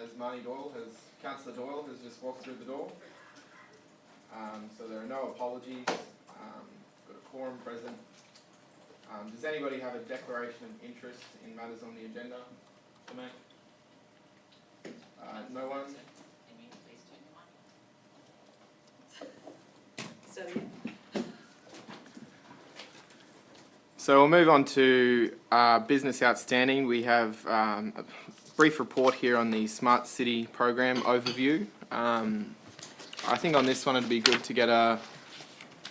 as Councillor Doyle has just walked through the door. So there are no apologies. Got a quorum present. Does anybody have a declaration of interest in matters on the agenda to make? No one? Can you please turn your mic? So we'll move on to business outstanding. We have a brief report here on the Smart City program overview. I think on this one it'd be good to get a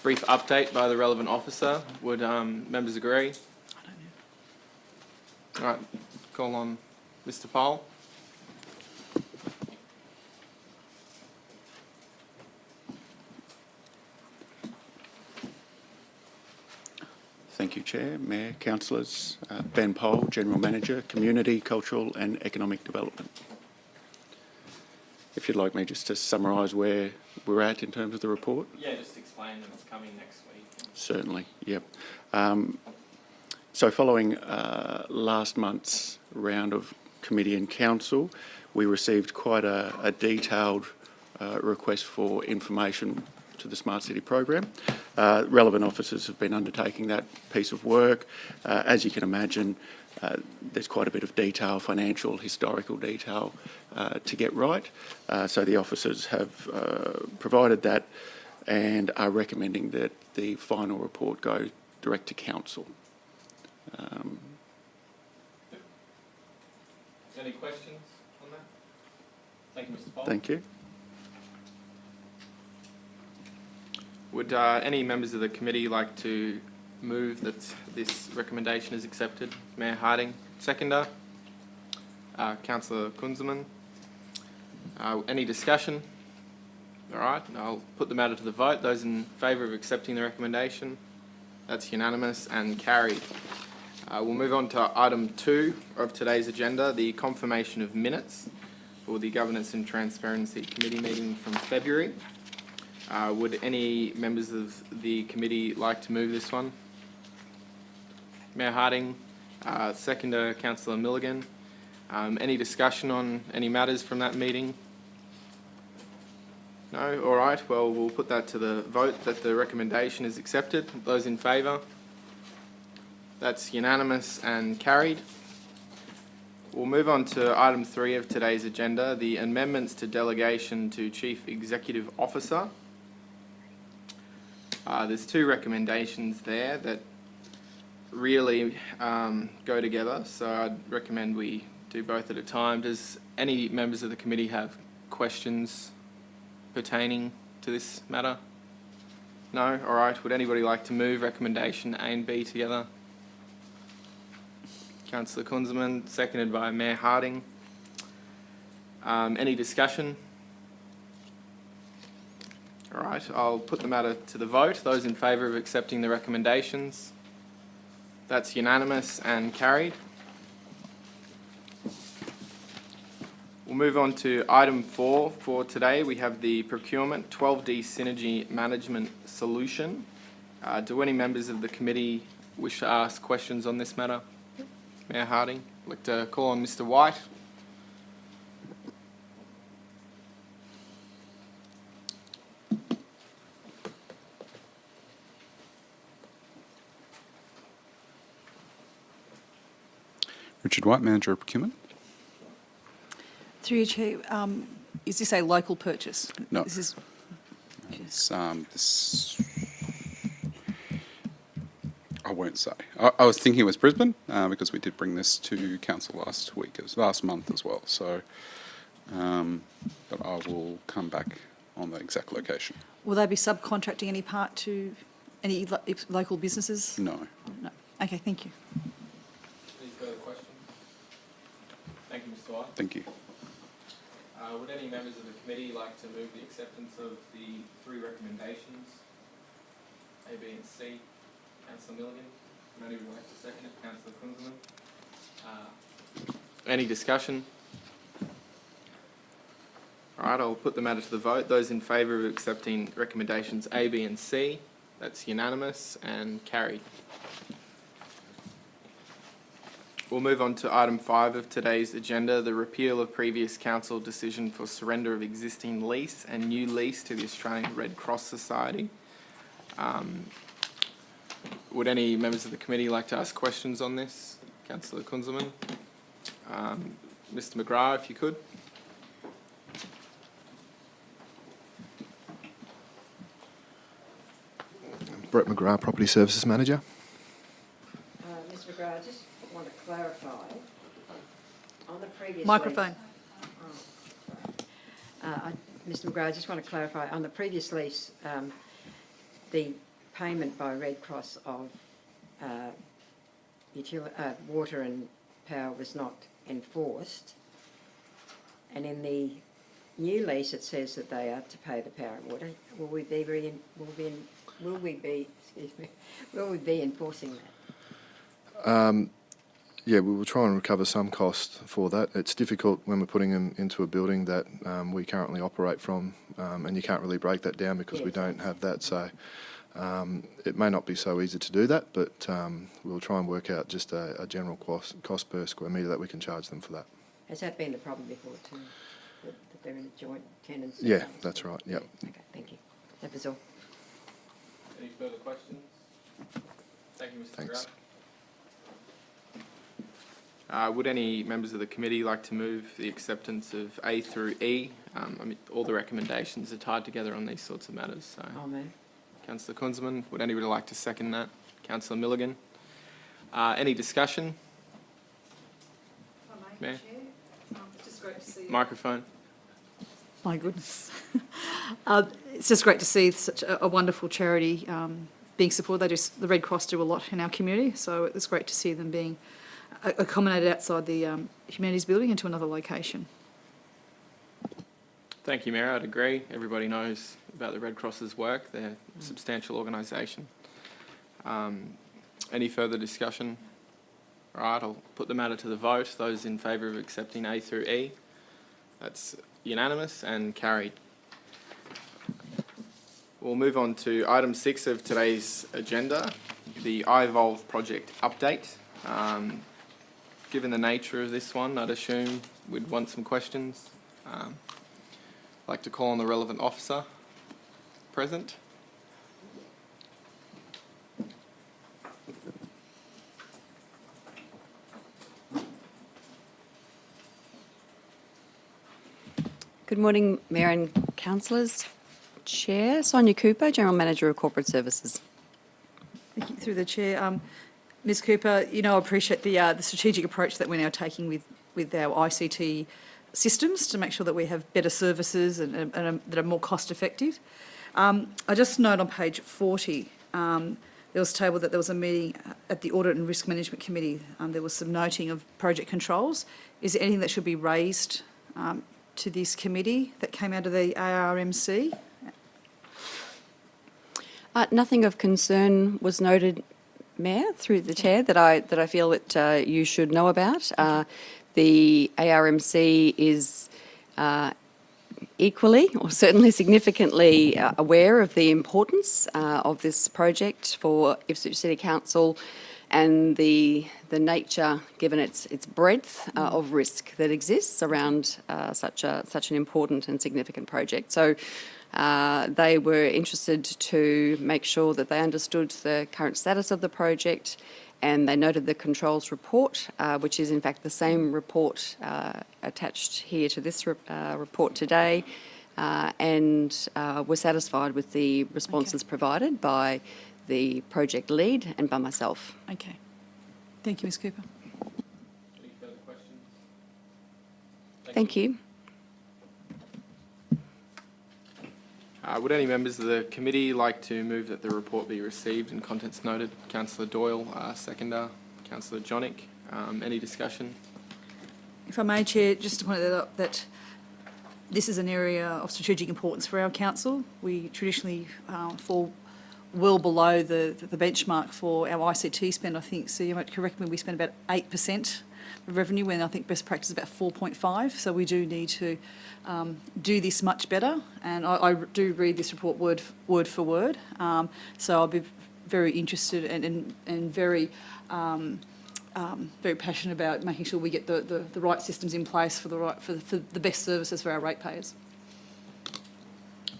brief update by the relevant officer. Would members agree? I don't know. All right, call on Mr. Powell. Thank you, Chair, Mayor, Councillors. Ben Powell, General Manager, Community, Cultural and Economic Development. If you'd like me just to summarise where we're at in terms of the report. Yeah, just explain that it's coming next week. Certainly, yep. So following last month's round of committee and council, we received quite a detailed request for information to the Smart City program. Relevant officers have been undertaking that piece of work. As you can imagine, there's quite a bit of detail, financial, historical detail to get right. So the officers have provided that and are recommending that the final report go direct to council. Any questions on that? Thank you, Mr. Powell. Thank you. Would any members of the committee like to move that this recommendation is accepted? Mayor Harding, seconder. Councillor Kunzelman. Any discussion? All right, I'll put the matter to the vote. Those in favour of accepting the recommendation? That's unanimous and carried. We'll move on to item 2 of today's agenda, the confirmation of minutes for the Governance and Transparency Committee meeting from February. Would any members of the committee like to move this one? Mayor Harding, seconder Councillor Milligan. Any discussion on any matters from that meeting? No? All right, well, we'll put that to the vote that the recommendation is accepted. Those in favour? That's unanimous and carried. We'll move on to item 3 of today's agenda, the amendments to delegation to Chief Executive Officer. There's 2 recommendations there that really go together, so I'd recommend we do both at a time. Does any members of the committee have questions pertaining to this matter? No? All right. Would anybody like to move recommendation A and B together? Councillor Kunzelman, seconded by Mayor Harding. Any discussion? All right, I'll put the matter to the vote. Those in favour of accepting the recommendations? That's unanimous and carried. We'll move on to item 4 for today. We have the procurement 12D Synergy Management Solution. Do any members of the committee wish to ask questions on this matter? Mayor Harding, I'd like to call on Mr. White. Richard White, Manager of Procurement. Through you, Chair, is this a local purchase? No. This is. It's, I won't say. I was thinking it was Brisbane because we did bring this to council last month as well. So, but I will come back on the exact location. Will they be subcontracting any part to any local businesses? No. No. Okay, thank you. Any further questions? Thank you, Mr. White. Thank you. Would any members of the committee like to move the acceptance of the 3 recommendations, A, B and C? Councillor Milligan. Anybody would like to second it? Councillor Kunzelman. Any discussion? All right, I'll put the matter to the vote. Those in favour of accepting recommendations A, B and C? That's unanimous and carried. We'll move on to item 5 of today's agenda, the repeal of previous council decision for surrender of existing lease and new lease to the Australian Red Cross Society. Would any members of the committee like to ask questions on this? Councillor Kunzelman. Mr McGrath, if you could. Brett McGrath, Property Services Manager. Mr McGrath, I just want to clarify on the previous Microphone. Mr McGrath, I just want to clarify on the previous lease, the payment by Red Cross of water and power was not enforced, and in the new lease it says that they are to pay the power and water. Will we be enforcing that? Yeah, we will try and recover some cost for that. It's difficult when we're putting them into a building that we currently operate from, and you can't really break that down because we don't have that. So it may not be so easy to do that, but we'll try and work out just a general cost per square metre that we can charge them for that. Has that been the problem before too? That they're in joint tenants? Yeah, that's right. Yep. Okay, thank you. That was all. Any further questions? Thank you, Mr. Thanks. McGrath. Would any members of the committee like to move the acceptance of A through E? I mean, all the recommendations are tied together on these sorts of matters. So, I'll move. Councillor Kunzelman, would anybody like to second that? Councillor Milligan. Any discussion? Mayor? Just great to see Microphone. My goodness. It's just great to see such a wonderful charity being supported. The Red Cross do a lot in our community, so it's great to see them being accommodated outside the Humanities Building into another location. Thank you, Mayor. I'd agree. Everybody knows about the Red Cross's work. They're a substantial organisation. Any further discussion? All right, I'll put the matter to the vote. Those in favour of accepting A through E? That's unanimous and carried. We'll move on to item 6 of today's agenda, the iVolve project update. Given the nature of this one, I'd assume we'd want some questions. I'd like to call on the relevant officer present. Good morning, Mayor and Councillors. Chair, Sonia Cooper, General Manager of Corporate Services. Thank you. Through the chair. Ms Cooper, I appreciate the strategic approach that we're now taking with our ICT systems to make sure that we have better services and that are more cost effective. I just note on page 40, there was tabled that there was a meeting at the Audit and Risk Management Committee. There was some noting of project controls. Is there anything that should be raised to this committee that came out of the ARMC? Nothing of concern was noted, Mayor, through the chair, that I feel that you should know about. The ARMC is equally or certainly significantly aware of the importance of this project for Ipswich City Council and the nature, given its breadth of risk that exists around such an important and significant project. So they were interested to make sure that they understood the current status of the project, and they noted the controls report, which is in fact the same report attached here to this report today, and were satisfied with the responses provided by the project lead and by myself. Okay. Thank you, Ms Cooper. Any further questions? Thank you. Would any members of the committee like to move that the report be received and contents noted? Councillor Doyle, seconder. Councillor Johnnick. Any discussion? If I may, Chair, just to point out that this is an area of strategic importance for our council. We traditionally fall well below the benchmark for our ICT spend. I think, so you might correct me, we spend about 8% of revenue when I think best practice is about 4.5. So we do need to do this much better. And I do read this report word for word. So I'll be very interested and very very passionate about making sure we get the right systems in place for the best services for our ratepayers.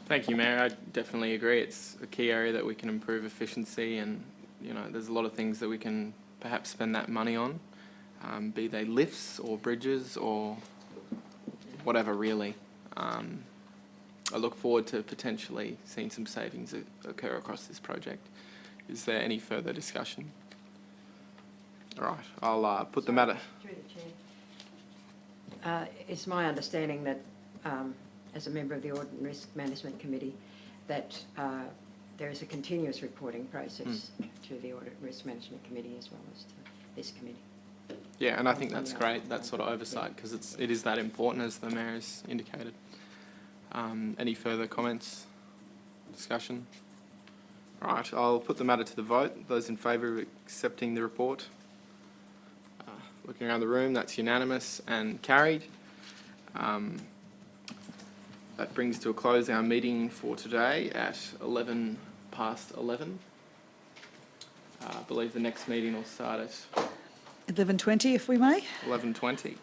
Thank you, Mayor. I definitely agree. It's a key area that we can improve efficiency, and there's a lot of things that we can perhaps spend that money on, be they lifts or bridges or whatever, really. I look forward to potentially seeing some savings occur across this project. Is there any further discussion? All right, I'll put the matter. Through the Chair. It's my understanding that, as a member of the Audit and Risk Management Committee, that there is a continuous reporting process to the Audit and Risk Management Committee as well as to this committee. Yeah, and I think that's great, that sort of oversight, because it is that important, as the Mayor has indicated. Any further comments, discussion? All right, I'll put the matter to the vote. Those in favour of accepting the report? Looking around the room, that's unanimous and carried. That brings to a close our meeting for today at 11:11. I believe the next meeting will start at 11:20, if we may. 11:20.